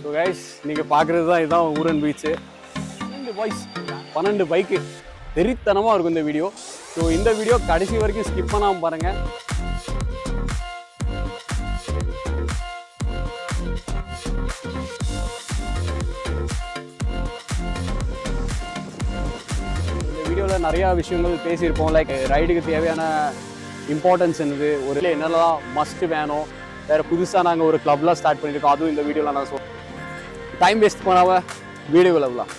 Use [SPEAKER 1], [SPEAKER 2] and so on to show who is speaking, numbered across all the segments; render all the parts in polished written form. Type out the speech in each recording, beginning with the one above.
[SPEAKER 1] So guys நீங்கள் பார்க்குறது தான் இதுதான் ஊரன் பீச்சு. 12 பைக்கு வெறித்தனமாக இருக்கும் இந்த வீடியோ. ஸோ இந்த வீடியோ கடைசி வரைக்கும் ஸ்கிப் பண்ணாமல் பாருங்கள். இந்த வீடியோவில் நிறையா விஷயங்கள் பேசியிருப்போம். லைக் ரைடுக்கு தேவையான இம்பார்ட்டன்ஸ் என்னது, ஒரு என்னெல்லாம் மஸ்ட் வேணும், வேறு புதுசாக நாங்கள் ஒரு கிளப்லாம் ஸ்டார்ட் பண்ணியிருக்கோம், அதுவும் இந்த வீடியோவில் நான் சொல்லுவேன். டைம் வேஸ்ட் பண்ணாமல் video விளவலாம்.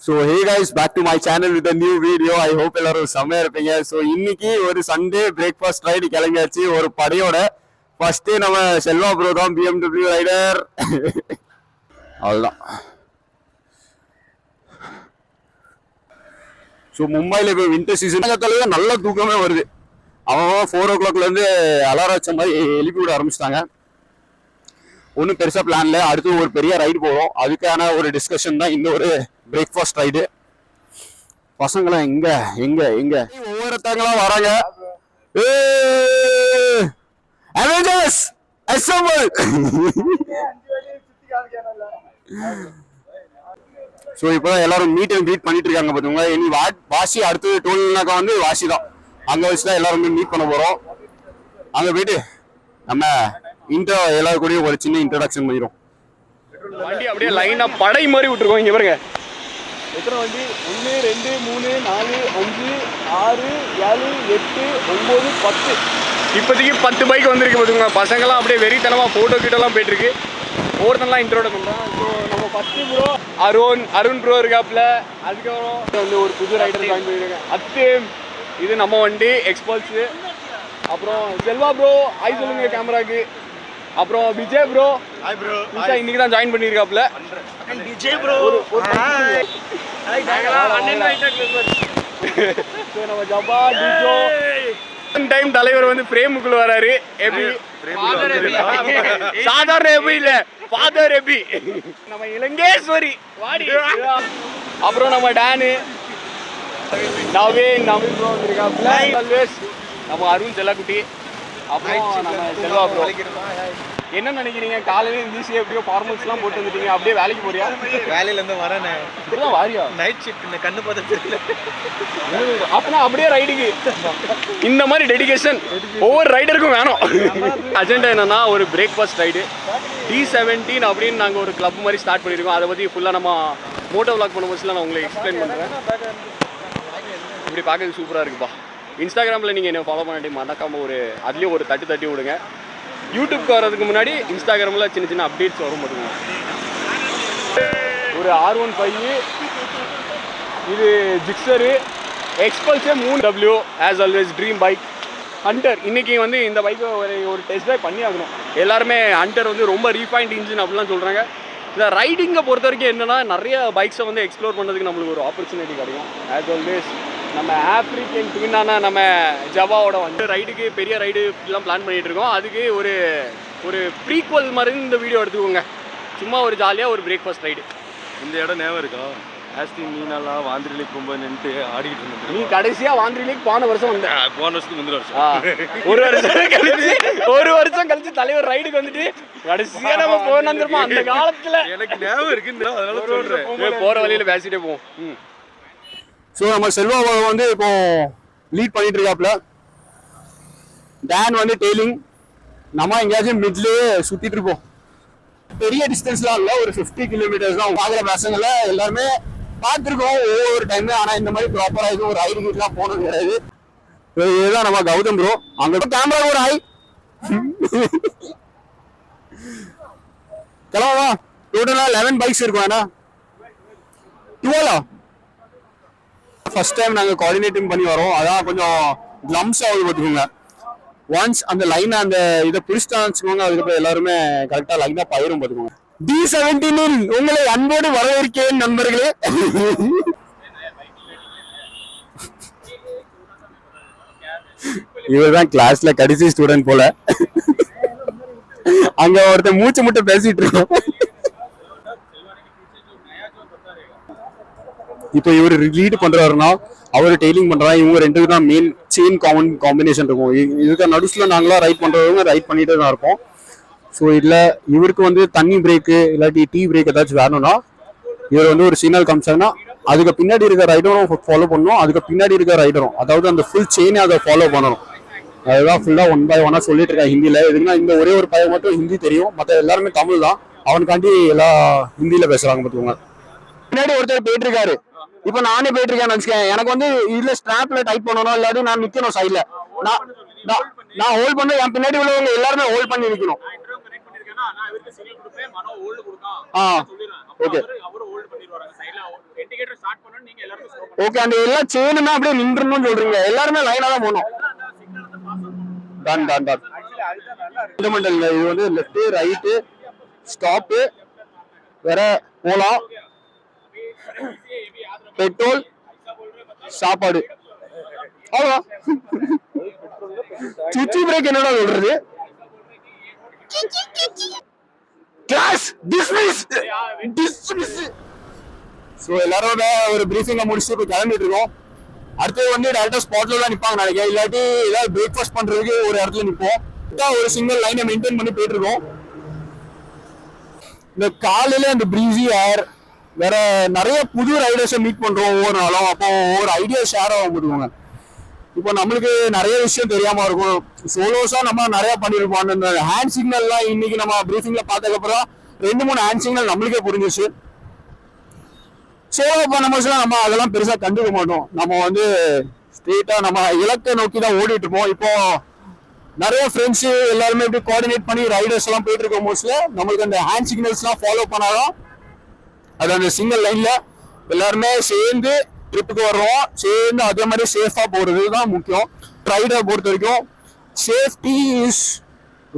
[SPEAKER 1] So hey guys, back to my channel with a new video. I hope எல்லாரும் செமையா இருப்பீங்க. ஸோ இன்னைக்கு ஒரு சண்டே பிரேக்ஃபாஸ்ட் ரைடு கிளம்பியாச்சு ஒரு படையோட. ஃபர்ஸ்ட் நம்ம செல்வா ப்ரோ தான் BMW ரைடர். அவ்வளோதான். ஸோ மும்பையில் இப்போ வின்டர் சீசன் நல்ல தூக்கமே வருது. அவன் 4 o'clockலேருந்து அலாரம் வச்ச மாதிரி எழுப்பி விட ஆரம்பிச்சிட்டாங்க. ஒன்றும் பெருசாக பிளான் இல்லை. அடுத்து ஒரு பெரிய ரைடு போகிறோம், அதுக்கான ஒரு டிஸ்கஷன் தான் இந்த ஒரு பிரேக்ஃபாஸ்ட் ரைடு. பசங்களாம் எங்க எங்க எங்க ஒவ்வொருத்தங்களா வராங்க. Avengers assemble. ஸோ இப்போதான் எல்லாரும் மீட் அண்ட் க்ரீட் பண்ணிட்டு இருக்காங்க. பார்த்துக்கோங்க, இனி வாசி அடுத்தது டோல்னாக்கா வந்து வாசி தான். அங்கே வச்சு தான் எல்லாருமே மீட் பண்ண போகிறோம். அங்கே போயிட்டு நம்ம எல்லாரும் கூட ஒரு சின்ன இன்ட்ரோடக்ஷன் பண்ணிடும். வண்டி அப்படியே லைனா படை மாதிரி விட்டுருக்கோம். இங்க பாருங்க எத்தனை வண்டி, 1 2 3 4 5 6 7 8 9 10. இப்போதைக்கு 10 பைக் வந்திருக்கு. பார்த்துங்க, பசங்கள்லாம் அப்படியே வெறித்தனமாக ஃபோட்டோ கிட்டலாம் போயிட்டு இருக்கு. ஒருத்தனெலாம் இன்ட்ரோட பண்ணுறோம். ஸோ நம்ம ஃபஸ்ட்டு ப்ரோ அருண் ப்ரோ இருக்காப்புல. அதுக்கப்புறம் வந்து ஒரு புது ரைடர் ஜாயின் பண்ணியிருக்காங்க. அத்து இது நம்ம வண்டி எக்ஸ்பல்ஸு. அப்புறம் செல்வா ப்ரோ ஹாய் சொல்லுங்க கேமராக்கு. அப்புறம் விஜய் ப்ரோ ஹாய் ப்ரோ, இன்னைக்கு தான் ஜாயின் பண்ணியிருக்காப்புல. விஜய் ப்ரோ நம்ம ஜபா டிஜோ டைம் தலைவர் வந்து ஃப்ரேமுக்குள்ள வராரு. எப்படி சாதாரண எப்படி இல்ல, ஃபாதர் எப்படி நம்ம இலங்கேஸ்வரி வாடி. அப்புறம் நம்ம டானு நவீன் ப்ரோ வந்திருக்காப்புல. ஆல்வேஸ் நம்ம அருண் செல்லக்குட்டி. அப்புறம் நம்ம செல்வா ப்ரோ. என்ன நினைக்கிறீங்க, காலையில ஈஸியாக எப்படியோ ஃபார்மல்ஸ்லாம் போட்டு வந்துட்டீங்க, அப்படியே வேலைக்கு போறியா?
[SPEAKER 2] வேலையிலேருந்து வரேன். இப்படிதான் வாரியா நைட் ஷிஃப்ட் இந்த கண்ணு பார்த்து தெரியல.
[SPEAKER 1] அப்படின்னா அப்படியே ரைடுக்கு இந்த மாதிரி டெடிகேஷன் ஒவ்வொரு ரைடருக்கும் வேணும். அஜெண்டா என்னன்னா ஒரு பிரேக்ஃபாஸ்ட் ரைடு D17 அப்படின்னு நாங்கள் ஒரு கிளப் மாதிரி ஸ்டார்ட் பண்ணியிருக்கோம். அதை பற்றி ஃபுல்லாக நம்ம மோட்டோ விளாக் பண்ண பஸ்ஸில் நான் உங்களுக்கு எக்ஸ்பிளைன் பண்ணுறேன். இப்படி பார்க்கறது சூப்பராக இருக்குப்பா. இன்ஸ்டாகிராமில் நீங்கள் என்ன ஃபாலோ பண்ணிட்டு மறக்காமல் அதுலேயும் ஒரு தட்டி விடுங்க. யூடியூப்க்கு வர்றதுக்கு முன்னாடி இன்ஸ்டாகிராமில் சின்ன சின்ன அப்டேட்ஸ் வரும். பார்த்துங்க, ஒரு R15, இது ஜிக்ஸரு, எக்ஸ்பல்ஸே 3W as always dream bike. Hunter இன்றைக்கி வந்து இந்த பைக்கை ஒரு டெஸ்ட் ட்ரைவ் பண்ணி ஆகணும். எல்லாருமே ஹண்டர் வந்து ரொம்ப ரீஃபைன்ட் இன்ஜின் அப்படிலாம் சொல்கிறாங்க. இந்த ரைடிங்கை பொறுத்த வரைக்கும் என்னென்னா நிறைய பைக்ஸை வந்து எக்ஸ்ப்ளோர் பண்ணுறதுக்கு நம்மளுக்கு ஒரு ஆப்பர்ச்சுனிட்டி கிடைக்கும். ஆஸ் ஆல்வேஸ் நம்ம ஆப்ரிக்கன் ட்வின்னான நம்ம ஜவாவோட வந்து ரைடுக்கு பெரிய ரைடு இப்படிலாம் பிளான் பண்ணிகிட்டு இருக்கோம். அதுக்கு ஒரு ப்ரீக்வல் மாதிரி இந்த வீடியோ எடுத்துக்கோங்க. சும்மா ஒரு ஜாலியாக ஒரு பிரேக்ஃபாஸ்ட் ரைடு.
[SPEAKER 2] இந்த இடம் ஞாபகம் இருக்கா? ஆஸ்டின் மீனெல்லாம் வாந்திரி லேக் ரொம்ப நின்று ஆடிக்கிட்டு இருந்தது.
[SPEAKER 1] நீ கடைசியாக வாந்திரி லேக் போன வருஷம் வந்தேன்.
[SPEAKER 2] போன வருஷத்துக்கு முந்தின வருஷம்
[SPEAKER 1] ஒரு வருஷம் கழிச்சு தலைவர் ரைடுக்கு வந்துட்டு கடைசியாக நம்ம போனோம். அந்த காலத்தில்
[SPEAKER 2] எனக்கு ஞாபகம் இருக்குன்னு அதனால சொல்கிறேன்.
[SPEAKER 1] போகிற வழியில் பேசிட்டே போவோம்.
[SPEAKER 3] ஸோ நம்ம செல்வா வந்து இப்போ லீட் பண்ணிட்டு இருக்காப்புல. டேன் வந்து டெய்லிங். நம்ம எங்கேயாச்சும் மிட்லேயே சுற்றிட்டு இருப்போம். பெரிய டிஸ்டன்ஸ்லாம் இல்லை, ஒரு 50 கிலோமீட்டர்ஸ் தான். பார்க்குற பசங்களை எல்லாருமே பார்த்துருக்கோம் ஒவ்வொரு டைம். ஆனால் இந்த மாதிரி ப்ராப்பராக எதுவும் ஒரு ரைடு கீட்லாம் போனது கிடையாது. இதுதான் நம்ம கௌதம் ப்ரோ. அங்கே கேமரா ஒரு ஹை கிளம்பா. டோட்டலாக 11 பைக்ஸ் இருக்கும். ஏன்னா 12 ஃபர்ஸ்ட் டைம் நாங்கள் கோஆர்டினேட்டிங் பண்ணி வரோம். அதான் கொஞ்சம் கிளம்ஸ் ஆகுது. பார்த்துக்கோங்க, ஒன்ஸ் அந்த லைனை அந்த இதை பிடிச்சிட்டான்னு வச்சுக்கோங்க, அதுக்கப்புறம் எல்லாருமே கரெக்டாக லைனாக பயிரும். பார்த்துக்கோங்க, D17 உங்களை அன்போடு வரவேற்கிறேன் நண்பர்களே. இவர் தான் கிளாஸ்ல கடைசி ஸ்டூடெண்ட் போல. அங்க ஒருத்தர் மூச்சு முட்டை பேசிட்டு இருக்கோம். இப்போ இவர் லீடு பண்றாருன்னா அவர் டெய்லிங் பண்றாரு, இவங்க ரெண்டுக்கு தான் மெயின் செயின் காம்பினேஷன் இருக்கும். இதுக்கு நடுசுல நாங்களா ரைட் பண்றவங்க ரைட் பண்ணிட்டு தான் இருப்போம். ஸோ இதில் இவருக்கு வந்து தண்ணி பிரேக்கு இல்லாட்டி டீ பிரேக் ஏதாச்சும் வேணும்னா இவர் வந்து ஒரு சிக்னல் காமிச்சாங்கன்னா அதுக்கு பின்னாடி இருக்க ரைடரும் ஃபாலோ பண்ணணும், அதுக்கு பின்னாடி இருக்க ரைடரும், அதாவது அந்த ஃபுல் செயினை அதை ஃபாலோ பண்ணணும். அதுதான் ஃபுல்லாக 1 by 1 சொல்லிட்டு இருக்கேன் ஹிந்தியில். எதுக்குன்னா இந்த ஒரே ஒரு பையன் மட்டும் ஹிந்தி தெரியும், மற்ற எல்லாருமே தமிழ் தான். அவனுக்காண்டி எல்லாம் ஹிந்தியில் பேசுறாங்க பார்த்துக்கோங்க. பின்னாடி ஒருத்தர் போயிட்டு இருக்காரு, இப்போ நானே போயிட்டு இருக்கேன்னு வச்சுக்கேன். எனக்கு வந்து இதுல ஸ்ட்ராப்ல டைட் பண்ணணும், இல்லாட்டி நான் நிக்கணும் சைட்ல. நான் ஹோல்ட் பண்ண, என் பின்னாடி உள்ளவங்க எல்லாருமே ஹோல்ட் பண்ணி நிக்கணும். Okay okay. அந்த எல்லா செயினுமே அப்படியே நின்றுன்னு சொல்றீங்க, எல்லாருமே லைனா தான் போகணும். Done done done. ஃபண்டமெண்டல் இது வந்து லெஃப்ட் ரைட்டு ஸ்டாப்பு வேற போலாம், பெட்ரோல் சாப்பாடு அவ்வளவுதான். சுச்சி பிரேக் என்னடா சொல்றது? Class dismiss dismiss. சோ எல்லாரும் ஒரு பிரீஃபிங்க முடிச்சுட்டு இப்போ கிளம்பிட்டு இருக்கோம். அடுத்து வந்து டேரக்டா ஸ்பாட்ல தான் நிப்பாங்க நினைக்கிறேன், இல்லாட்டி ஏதாவது பிரேக்ஃபாஸ்ட் பண்றதுக்கு ஒரு இடத்துல நிற்போம். ஒரு சிங்கிள் லைனை மெயின்டைன் பண்ணி போயிட்டு இருக்கோம். இந்த காலையில அந்த பிரீஸி ஏர் வேற நிறைய புது ரைடர்ஸை மீட் பண்றோம் ஒவ்வொரு நாளும். அப்போ ஒவ்வொரு ஐடியா ஷேர் ஆக முடியுங்க. இப்போ நம்மளுக்கு நிறைய விஷயம் தெரியாம இருக்கும், சோலோஸா நம்ம நிறைய பண்ணிருப்போம். அந்த ஹேண்ட் சிக்னல்லாம் இன்னைக்கு நம்ம பிரீஃபிங்ல பார்த்ததுக்கப்புறம் 2-3 ஹேண்ட் சிக்னல் நம்மளுக்கே புரிஞ்சிச்சு. சோலோ பண்ணும்போது நம்ம அதெல்லாம் பெருசா கண்டுக்க மாட்டோம், நம்ம வந்து ஸ்ட்ரெயிட்டா நம்ம இலக்கை நோக்கி தான் ஓடிட்டு இருப்போம். இப்போ நிறைய ஃப்ரெண்ட்ஸ் எல்லாருமே இப்படி கோஆர்டினேட் பண்ணி ரைடர்ஸ் எல்லாம் போயிட்டு இருக்கும் போது நம்மளுக்கு அந்த ஹேண்ட் சிக்னல்ஸ் எல்லாம் ஃபாலோ பண்ணாதான் அது அந்த சிங்கிள் லைன்ல எல்லாருமே சேர்ந்து ட்ரிப்புக்கு வர்றோம், சேர்ந்து அதே மாதிரி சேஃபா போறது தான் முக்கியம். ரைடர் பொறுத்த வரைக்கும் சேஃப்டி இஸ்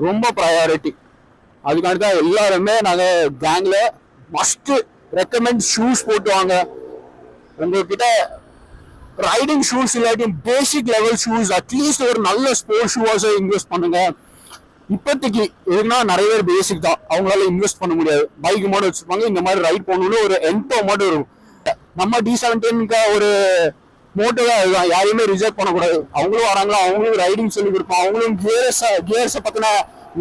[SPEAKER 3] ரொம்ப ப்ரையாரிட்டி. அதுக்காண்டி தான் எல்லாருமே நாங்கள் கேங்ல மஸ்ட் ரெக்கமெண்ட் ஷூஸ் போட்டு வாங்க. உங்ககிட்ட ரைடிங் ஷூஸ் இல்லாட்டி பேசிக் லெவல் ஷூஸ், அட்லீஸ்ட் ஒரு நல்ல ஸ்போர்ட்ஸ் ஷூவாஸை இன்வெஸ்ட் பண்ணுங்க. இப்போதைக்கு எதுனா நிறைய பேர் பேசிக் தான், அவங்களால இன்வெஸ்ட் பண்ண முடியாது. பைக் மட்டும் வச்சிருப்பாங்க, இந்த மாதிரி ரைட் போகணும்னு ஒரு என்டோ மட்டும் இருக்கும். நம்ம D17 ஒரு மோட்டோவே அதுதான், யாரையுமே ரிஜெக்ட் பண்ணக்கூடாது. அவங்களும் வராங்களா, அவங்களும் ரைடிங் சொல்லி கொடுப்போம், அவங்களும் கியர்ஸை பத்தின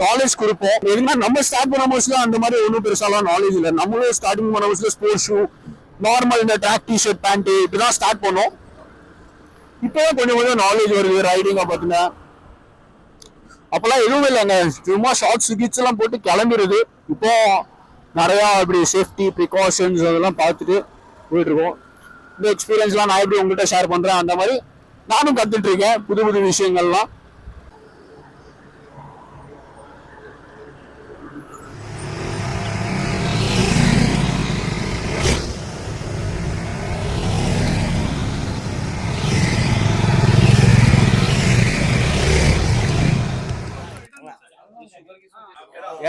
[SPEAKER 3] நாலேஜ் கொடுப்போம். எதுனா நம்ம ஸ்டார்ட் பண்ண போதுல அந்த மாதிரி ஒன்றும் பெருசாலாம் நாலேஜ் இல்லை. நம்மளும் ஸ்டார்டிங் பண்ண போதுல ஸ்போர்ட்ஸ் ஷூ, நார்மல் இந்த ட்ராக் டிஷர்ட் பேண்ட் இப்படிதான் ஸ்டார்ட் பண்ணோம். இப்போதான் கொஞ்சம் கொஞ்சம் நாலேஜ் வருது ரைடிங்கை பத்தின. அப்பெல்லாம் எதுவும் இல்லைங்க, சும்மா ஷார்ட்ஸ் கிட்ஸ் எல்லாம் போட்டு கிளம்பிடுது. இப்போ நிறையா இப்படி சேஃப்டி ப்ரிகாஷன்ஸ் அதெல்லாம் பார்த்துட்டு போயிட்டு இருக்கோம். இந்த எக்ஸ்பீரியன்ஸ்லாம் நான் எப்படி உங்கள்கிட்ட ஷேர் பண்றேன், அந்த மாதிரி நானும் கத்துட்டு இருக்கேன் புது புது விஷயங்கள்லாம்.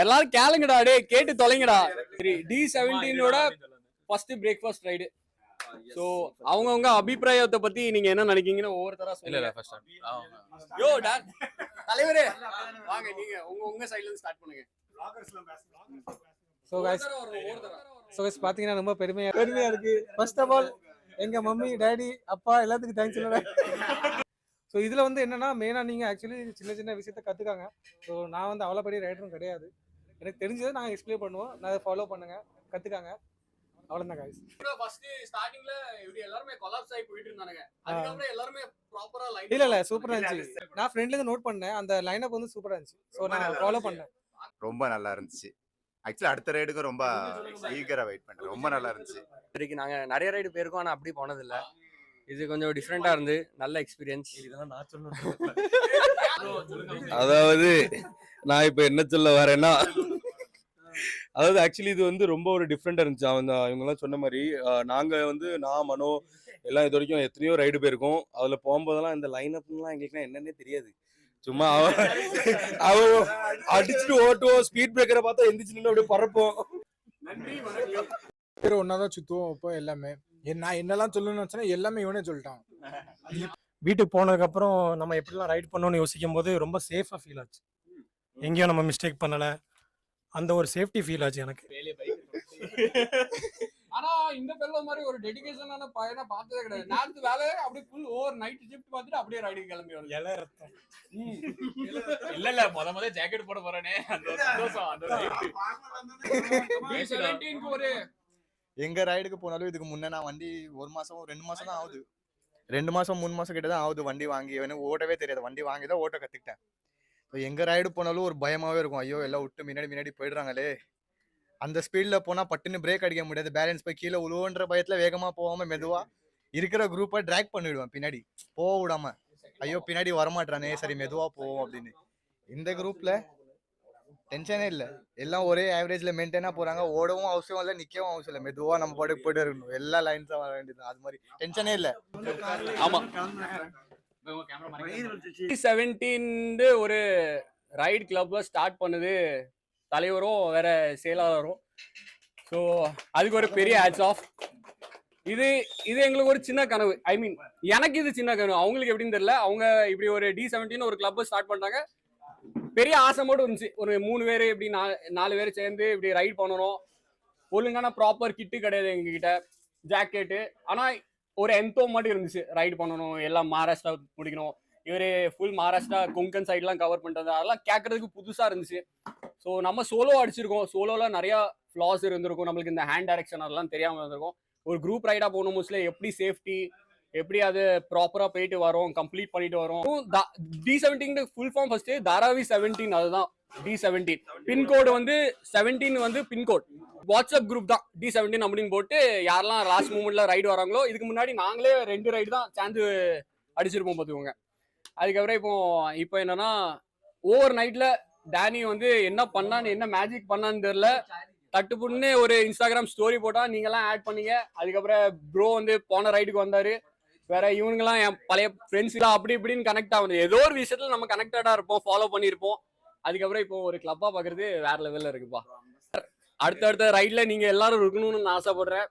[SPEAKER 4] எல்லாரும் கேளுங்கடா, டே கேட்டு தொலைங்கடா. D17ஓட ஃபர்ஸ்ட் பிரேக்ஃபாஸ்ட் ரைடு. சோ அவங்கவங்க அபிப்பிராயத்தை பத்தி நீங்க என்ன நினைக்கிறீங்கன்னு ஒவ்வொருத்தரா சொல்லுங்க. யோ டாட் தலைவரே வாங்க, நீங்க உங்க சைடுல இருந்து ஸ்டார்ட் பண்ணுங்க.
[SPEAKER 5] சோ गाइस பாத்தீங்கன்னா ரொம்ப பெருமையா இருக்கு. ஃபர்ஸ்ட் ஆஃப் ஆல் எங்க மம்மி டாடி அப்பா எல்லாத்துக்கும் தேங்க்ஸ் சொல்லுங்க. ஸோ இதில் வந்து என்னன்னா மெயினாக நீங்கள் ஆக்சுவலி சின்ன சின்ன விஷயத்த கற்றுக்காங்க. ஸோ நான் வந்து அவ்வளோ பெரிய ரைடரும் கிடையாது, எனக்கு தெரிஞ்சதை நாங்கள் எக்ஸ்பிளைன் பண்ணுவோம், நான் அதை ஃபாலோ பண்ணுங்க, கற்றுக்காங்க, அவ்வளோதான் காய்ஸ்.
[SPEAKER 4] ஃபர்ஸ்ட் ஸ்டார்டிங்ல இப்படி எல்லாரும் கொலாப்ஸ் ஆகி போயிட்டு இருந்தாங்க, அதுக்கப்புறம் எல்லாரும் ப்ராப்பரா லைன்
[SPEAKER 5] இல்லை சூப்பராக இருந்துச்சு. நான் ஃப்ரெண்ட்லேருந்து நோட் பண்ணேன், அந்த லைனப் வந்து சூப்பராக இருந்துச்சு. ஸோ நான் ஃபாலோ பண்ணேன்,
[SPEAKER 6] ரொம்ப நல்லா இருந்துச்சு. ஆக்சுவலி அடுத்த ரைடுக்கு ரொம்ப ஈகரா வெயிட் பண்றேன், ரொம்ப நல்லா இருந்துச்சு.
[SPEAKER 4] இதுக்கு நாங்க நிறைய ரைடு போயிருக்கோம், ஆனால் அப்படி போனதில்லை. இது கொஞ்சம் டிஃப்ரெண்டா இருந்து நல்ல எக்ஸ்பீரியன்ஸ். இதெல்லாம் நான் சொல்லணும்.
[SPEAKER 2] அதாவது நான் இப்ப என்ன சொல்ல வரேன்னா, அதாவது ஆக்சுவலி இது வந்து ரொம்ப ஒரு டிஃப்ரெண்டா இருந்துச்சு. இவங்கெல்லாம் சொன்ன மாதிரி நாங்க வந்து நான் மனோ எல்லாம் இது வரைக்கும் எத்தனையோ ரைடு போயிருக்கோம். அதுல போகும்போதெல்லாம் இந்த லைன் அப்லாம் எங்களுக்கு என்னன்னே தெரியாது. சும்மா அவ அடிச்சுட்டு ஓட்டுவோம், ஸ்பீட் பிரேக்கரை பார்த்தா எந்திரிச்சு நின்று அப்படியே பறப்போம்.
[SPEAKER 7] ஒன்னாதான் சுத்துவோம். இப்போ எல்லாமே நான் என்னெல்லாம் சொல்லணும்னு வச்சேன்னா எல்லாமே இவனே சொல்லிட்டான்.
[SPEAKER 5] வீட்டுக்கு போனதுக்கப்புறம் நம்ம எப்படிலாம் ரைட் பண்ணணும்னு யோசிக்கும் போது ரொம்ப சேஃபாக ஃபீல் ஆச்சு. எங்கேயும் நம்ம மிஸ்டேக் பண்ணலை, அந்த ஒரு சேஃப்டி ஃபீல் ஆச்சு எனக்கு.
[SPEAKER 4] ஆனா இந்த பெல்ல மாதிரி ஒரு டெடிகேஷனான பையனை பார்த்ததே கிடையாது. நேரத்து வேலையை அப்படியே ஃபுல் ஓவர் நைட் ஷிஃப்ட் பார்த்துட்டு அப்படியே ரைடிங் கிளம்பி வருது.
[SPEAKER 8] இல்ல முத ஜாக்கெட் போட போறேனே அந்த ஒரு சந்தோஷம் அந்த
[SPEAKER 4] D17 ஒரு
[SPEAKER 9] எங்க ரைடுக்கு போனாலும் இதுக்கு முன்னே நான் வண்டி 1 மாசம் 2 மாசம் தான் ஆகுது, 2 மாசம் 3 மாசம் கிட்ட தான் ஆகுது வண்டி வாங்கி. எனக்கு ஓட்டவே தெரியாது, வண்டி வாங்கி தான் ஓட்ட கத்துக்கிட்டேன். இப்போ எங்க ரைடு போனாலும் ஒரு பயமாவே இருக்கும், ஐயோ எல்லாம் விட்டு முன்னாடி போயிடுறாங்களே. அந்த ஸ்பீட்ல போனா பட்டுன்னு பிரேக் அடிக்க முடியாது, பேலன்ஸ் போய் கீழே உழுவுன்ற பயத்துல வேகமா போகாம மெதுவா இருக்கிற குரூப்பை டிராக் பண்ணிவிடுவேன் பின்னாடி போக விடாம. ஐயோ பின்னாடி வரமாட்டானே, சரி மெதுவா போவோம் அப்படின்னு. இந்த குரூப்ல டென்ஷனே இல்லை, எல்லாம் ஒரே ஆவரேஜ்ல மெயின்டைனா போறாங்க. ஓடவும் அவசியம் இல்லை, நிக்கவும் அவசியம் இல்லை, மெதுவா நம்ம பாட்டுக்கு போயிட்டு இருக்கணும். எல்லா லைன்ஸா வர வேண்டியது, அது மாதிரி டென்ஷனே இல்லை.
[SPEAKER 4] ஆமா D17 ஒரு ரைட் கிளப்ல ஸ்டார்ட் பண்ணுது தலைவரும் வேற செயலாளரும். ஸோ அதுக்கு ஒரு பெரிய ஹேட்ஸ் ஆஃப். இது எங்களுக்கு ஒரு சின்ன கனவு. ஐ மீன் எனக்கு இது சின்ன கனவு, அவங்களுக்கு எப்படின்னு தெரியல. அவங்க இப்படி ஒரு D17 ஒரு கிளப் ஸ்டார்ட் பண்றாங்க, பெரிய ஆசை மட்டும் இருந்துச்சு. ஒரு 3 பேர் இப்படி 4 பேர் சேர்ந்து இப்படி ரைட் பண்ணணும். ஒழுங்கான ப்ராப்பர் கிட்டு கிடையாது எங்ககிட்ட, ஜாக்கெட்டு. ஆனா ஒரு என்தோ மட்டும் இருந்துச்சு, ரைடு பண்ணணும், எல்லாம் மகாராஷ்டிரா முடிக்கணும். இவர் ஃபுல் மகாராஷ்டிரா கொங்கன் சைட்லாம் கவர் பண்ணிட்டு அதெல்லாம் கேட்கறதுக்கு புதுசா இருந்துச்சு. ஸோ நம்ம சோலோ அடிச்சிருக்கோம், சோலோவில் நிறையா ஃப்ளாஸ் இருந்திருக்கும், நம்மளுக்கு இந்த ஹேண்ட் டைரக்ஷன் அதெல்லாம் தெரியாமல் இருந்திருக்கும். ஒரு குரூப் ரைடாக போகணும் மோஸ்ட்லி எப்படி சேஃப்டி, எப்படி அது ப்ராப்பராக போயிட்டு வரோம், கம்ப்ளீட் பண்ணிட்டு வரோம். D17 full form first Dharavi 17, அதுதான் D17. பின்கோடு வந்து 17 வந்து பின்கோட். வாட்ஸ்அப் குரூப் தான் D17 அப்படின்னு போட்டு யாரெல்லாம் லாஸ்ட் மூமெண்ட்ல ரைடு வராங்களோ, இதுக்கு முன்னாடி நாங்களே 2 ரைடு தான் சேர்ந்து அடிச்சிருப்போம் பார்த்துக்கோங்க. அதுக்கப்புறம் இப்போ என்னன்னா ஓவர் நைட்ல டேனி வந்து என்ன பண்ணான்னு, என்ன மேஜிக் பண்ணான்னு தெரியல, தட்டுப்புன்னு ஒரு இன்ஸ்டாகிராம் ஸ்டோரி போட்டா நீங்கெல்லாம் ஆட் பண்ணீங்க. அதுக்கப்புறம் ப்ரோ வந்து போன ரைடுக்கு வந்தாரு. வேற இவனுங்கெல்லாம் என் பழைய ஃப்ரெண்ட்ஸ் எல்லாம் அப்படி இப்படின்னு கனெக்ட் ஆகுது. ஏதோ ஒரு விஷயத்துல நம்ம கனெக்டடா இருப்போம், ஃபாலோ பண்ணியிருப்போம். அதுக்கப்புறம் இப்போ ஒரு கிளப்பா பாக்குறது வேற லெவல்ல இருக்குப்பா. அடுத்த ரைட்ல நீங்க எல்லாரும் இருக்கணும்னு நான் ஆசைப்படுறேன்.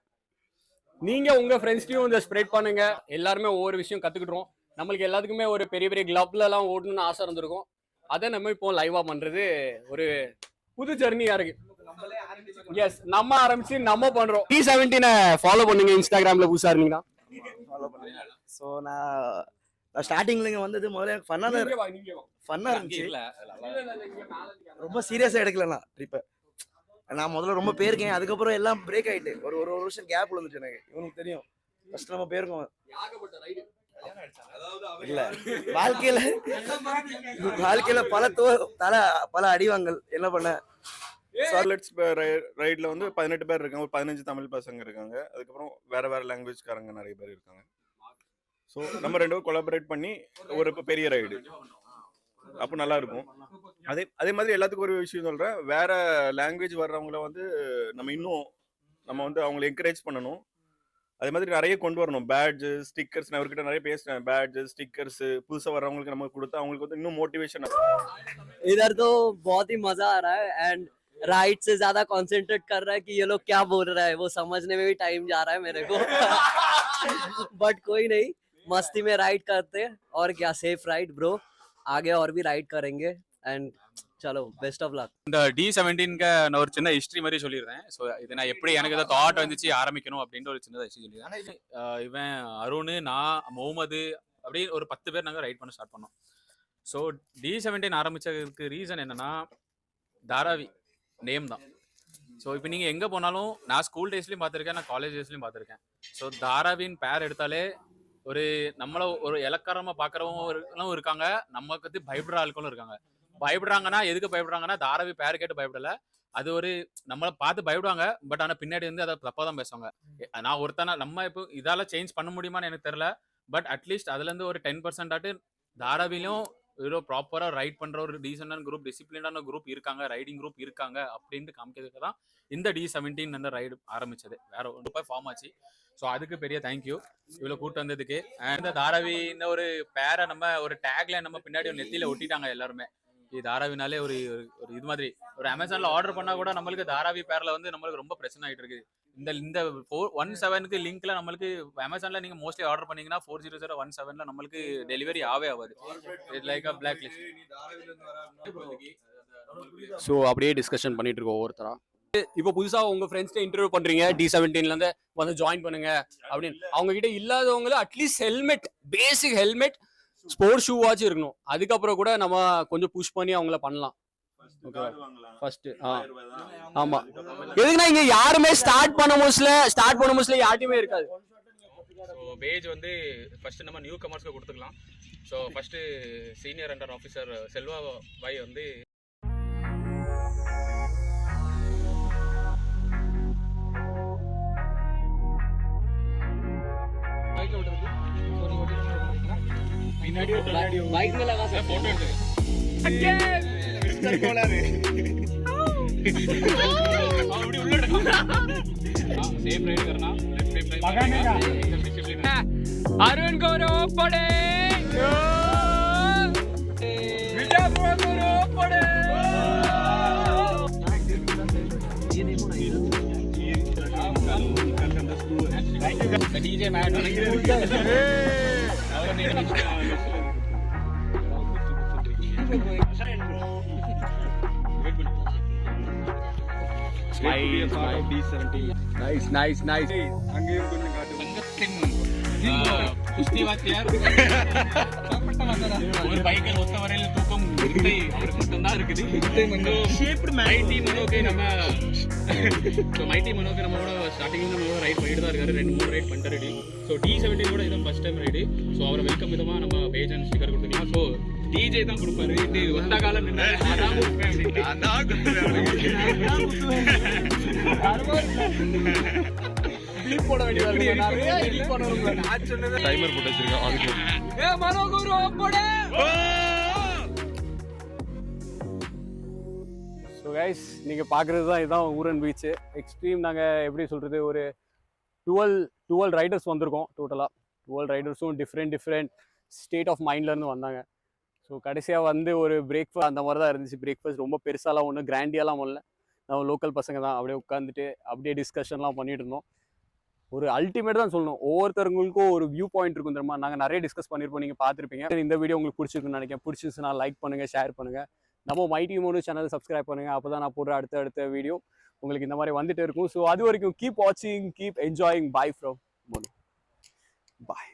[SPEAKER 4] நீங்க உங்க ஃப்ரெண்ட்ஸ்டையும் இதை ஸ்ப்ரெட் பண்ணுங்க. எல்லாருமே ஒவ்வொரு விஷயம் கத்துக்கிட்டோம். நம்மளுக்கு எல்லாத்துக்குமே ஒரு பெரிய பெரிய கிளப்ல எல்லாம் ஓடணும்னு ஆசை இருந்திருக்கும். அதை நம்ம இப்போ லைவா பண்றது ஒரு புது ஜெர்னியா இருக்கு. எஸ், நம்ம ஆரம்பிச்சு நம்ம பண்றோம். D17 ஃபாலோ பண்ணுங்க இன்ஸ்டாகிராம்ல புதுசா இருந்தீங்கன்னா.
[SPEAKER 10] ஸோ நான் ஸ்டார்டிங்ல இங்கே வந்தது முதல்ல எனக்கு ஃபன்னாக இருந்துச்சு. ரொம்ப சீரியஸாக எடுக்கலண்ணா ட்ரிப்பை. நான் முதல்ல ரொம்ப போயிருக்கேன், அதுக்கப்புறம் எல்லாம் பிரேக் ஆகிட்டு ஒரு வருஷம் கேப் விழுந்துச்சு எனக்கு. இவனுக்கு தெரியும், ஃபர்ஸ்ட் நம்ம போயிருக்கோம். இல்ல வாழ்க்கையில பல அடிவாங்கல். என்ன பண்ண
[SPEAKER 2] சார்லெட்ஸ் ரைட்ல வந்து 18 பேர் இருக்காங்க, ஒரு 15 தமிழ் பசங்க இருக்காங்க, அதுக்கப்புறம் வேற லாங்குவேஜ்காரங்க நிறைய பேர் இருக்காங்க. ஸோ நம்ம 2 பேரும் கொலாபரேட் பண்ணி ஒரு பெரிய ரைடு, அப்போ நல்லா இருக்கும். அதே மாதிரி எல்லாத்துக்கும் ஒரு விஷயம் சொல்றேன், வேற லாங்குவேஜ் வர்றவங்கள வந்து நம்ம வந்து அவங்களை என்கரேஜ் பண்ணணும். அதே மாதிரி நிறைய கொண்டு வரணும், பேட்ஜ் ஸ்டிக்கர்ஸ். நான் அவர்கிட்ட நிறைய பேசுறேன், பேட்ஜ் ஸ்டிக்கர்ஸ் புதுசா வர்றவங்களுக்கு நம்ம கொடுத்தா அவங்களுக்கு வந்து இன்னும் மோட்டிவேஷன்.
[SPEAKER 11] इधर तो बहुत ही मजा आ रहा है एंड राइड से ज्यादा कंसंट्रेट कर रहा है कि ये लोग क्या बोल रहा है, वो समझने में भी टाइम जा रहा है मेरे को. बट कोई नहीं, मस्ती में राइड करते हैं और क्या. सेफ राइड ब्रो, आगे और भी राइड करेंगे एंड चलो बेस्ट ऑफ लक.
[SPEAKER 8] இந்த D17க்கு நான் ஒரு சின்ன ஹிஸ்டரி மாதிரி சொல்லிடுறேன். ஸோ இது நான் எப்படி எனக்கு ஏதாவது தாட் வந்துச்சு ஆரம்பிக்கணும் அப்படின்ற ஒரு சின்னதாக ஹிஸ்ட்ரி சொல்லிடுறேன். இவன் அருண், நான், முகமது அப்படி ஒரு 10 பேர் நாங்கள் ரைட் பண்ண ஸ்டார்ட் பண்ணோம். ஸோ D17 ஆரம்பிச்சதுக்கு ரீசன் என்னன்னா தாராவி நேம் தான். ஸோ இப்போ நீங்கள் எங்கே போனாலும், நான் ஸ்கூல் டேஸ்லையும் பார்த்துருக்கேன், நான் காலேஜ் டேஸ்லையும் பார்த்துருக்கேன். ஸோ தாராவின் பேர் எடுத்தாலே ஒரு நம்மளை ஒரு இலக்காரமாக பார்க்குறவங்களும் இருக்காங்க, நமக்கு வந்து பயப்படுற ஆட்களும் இருக்காங்க. பயப்படுறாங்கன்னா எதுக்கு பயப்படுறாங்கன்னா தாராவி பேர் கேட்டு பயப்படல, அது ஒரு நம்மளை பார்த்து பயப்படுவாங்க. பட் ஆனால் பின்னாடி வந்து அதை தப்பாக தான் பேசுவாங்க. நான் ஒருத்தனா நம்ம இப்போ இதால சேஞ்ச் பண்ண முடியுமான்னு எனக்கு தெரியல. பட் அட்லீஸ்ட் அதுலேருந்து ஒரு 10% ஆட்டு தாராவிலையும் ஏதோ ப்ராப்பராக ரைட் பண்ணுற ஒரு டீசெண்டான குரூப், டிசிப்ளினான குரூப் இருக்காங்க, ரைடிங் குரூப் இருக்காங்க அப்படின்ட்டு காமிக்கிறதுக்கு தான் இந்த D17 அந்த ரைடு ஆரம்பிச்சது. வேற ஒரு ஃபார்ம் ஆச்சு. ஸோ அதுக்கு பெரிய தேங்க்யூ இவ்வளோ கூட்டு வந்ததுக்கு. அண்ட் தாராவின்னு ஒரு பேரை நம்ம ஒரு டேக்ல நம்ம பின்னாடி ஒரு நெத்தியில ஒட்டிட்டாங்க எல்லாருமே. இது தாராவினாலே ஒரு இது மாதிரி ஒரு அமேசான்ல ஆர்டர் பண்ணா கூட நம்மளுக்கு தாராவி பேர்ல வந்து நம்மளுக்கு ரொம்ப பிரச்சனை ஆகிட்டு இருக்கு. இந்த 417க்கு லிங்க்ல நம்மளுக்கு அமேசான்ல நீங்க மோஸ்ட்லி ஆர்டர் பண்ணீங்கன்னா 40017ல நம்மளுக்கு டெலிவரி ஆகாது. It's like a black list.
[SPEAKER 4] So அப்படியே டிஸ்கஷன் பண்ணிட்டு இருக்கோம் ஒவ்வொருத்தரா. இப்போ புதுசா உங்க ஃப்ரெண்ட்ஸ்ட இன்டர்வியூ பண்றீங்க D17 ல இருந்து வந்து ஜாயின் பண்ணுங்க அப்படின்னு. அவங்க கிட்ட இல்லாதவங்கள அட்லீஸ்ட் ஹெல்மெட், பேசிக் ஹெல்மெட், ஸ்போர்ட்ஸ் ஷூ வாச்சும் இருக்கணும். அதுக்கப்புறம் கூட நம்ம கொஞ்சம் புஷ் பண்ணி அவங்கள பண்ணலாம். ஃபர்ஸ்ட் ஆமா. எதுக்குன்னா இங்க யாருமே ஸ்டார்ட் பண்ண மோஸ்ட்ல யார்ட்டையுமே இருக்காது.
[SPEAKER 8] ஸோ பேஜ் வந்து ஃபர்ஸ்ட் நம்ம நியூ கமர்ஸ்க்கு கொடுத்துக்கலாம். So first senior under officer Selva பாய் வந்து
[SPEAKER 11] बाइक में लगा सकते
[SPEAKER 8] फोटो सेफ राइड करना, लेफ्ट राइड
[SPEAKER 4] अरुण गौरव पड़े
[SPEAKER 8] डीजे मैट
[SPEAKER 4] நைஸ்
[SPEAKER 2] அங்கேயும் கொஞ்சம் காட்டு.
[SPEAKER 8] குஸ்தி வாத்தியார் ஒரு பைக்கர் ஒத்த வரையில் தூக்கம் வித்தை அவருக்கு மட்டும்தான் இருக்குது. மைட்டி மனோக்கு நம்ம ஸ்டார்டிங்ல நம்மளோட ரைட் பண்ணிட்டு தான் இருக்காரு. 2-3 ரைட் பண்ணிட்டு. ஸோ D17 கூட இதான் ஃபர்ஸ்ட் டைம் ரைடு. ஸோ அவரை வெல்கம் விதமாக நம்ம பேஜ் அண்ட் ஸ்டிக்கர் கொடுத்துக்கலாம். ஸோ டிஜே தான் கொடுப்பாரு. இது ஒத்த காலம்
[SPEAKER 4] போட வேண்டியது
[SPEAKER 2] டைமர் போட்டு வச்சிருக்கேன் அதுக்கு.
[SPEAKER 4] ஸோ கைஸ் நீங்கள் பார்க்குறது தான் இதுதான் ஊரன் பீச்சு எக்ஸ்ட்ரீம். நாங்கள் எப்படி சொல்கிறது, ஒரு 12 ரைடர்ஸ் வந்திருக்கோம் டோட்டலாக. 12 ரைடர்ஸும் டிஃப்ரெண்ட் ஸ்டேட் ஆஃப் மைண்ட்லேருந்து வந்தாங்க. ஸோ கடைசியாக வந்து ஒரு பிரேக்ஃபாஸ்ட் அந்த மாதிரி தான் இருந்துச்சு. பிரேக்ஃபாஸ்ட் ரொம்ப பெருசாலாம் ஒன்றும் கிராண்டியாலாம் பண்ணல. நம்ம லோக்கல் பசங்க தான் அப்படியே உட்காந்துட்டு அப்படியே டிஸ்கஷன்லாம் பண்ணிட்டு இருந்தோம். ஒரு அல்டிமேட் தான் சொல்லணும். ஒவ்வொருத்தவங்களுக்கும் ஒரு வியூ பாயிண்ட் இருக்கும் தெரியுமா. நாங்கள் நிறைய டிஸ்கஸ் பண்ணியிருப்போம், நீங்கள் பார்த்துருப்பீங்க. இந்த வீடியோ உங்களுக்கு பிடிச்சிருக்குன்னு நினைக்கிறேன். பிடிச்சிருச்சுன்னா லைக் பண்ணுங்கள், ஷேர் பண்ணுங்கள். நம்ம மைட்டி மோனு சேனல் சப்ஸ்கிரைப் பண்ணுங்கள். அப்போ தான் நான் போடுற அடுத்த வீடியோ உங்களுக்கு இந்த மாதிரி வந்துட்டு இருக்கும். ஸோ அது வரைக்கும் கீப் வாட்சிங், keep enjoying. By from Monu. Bye.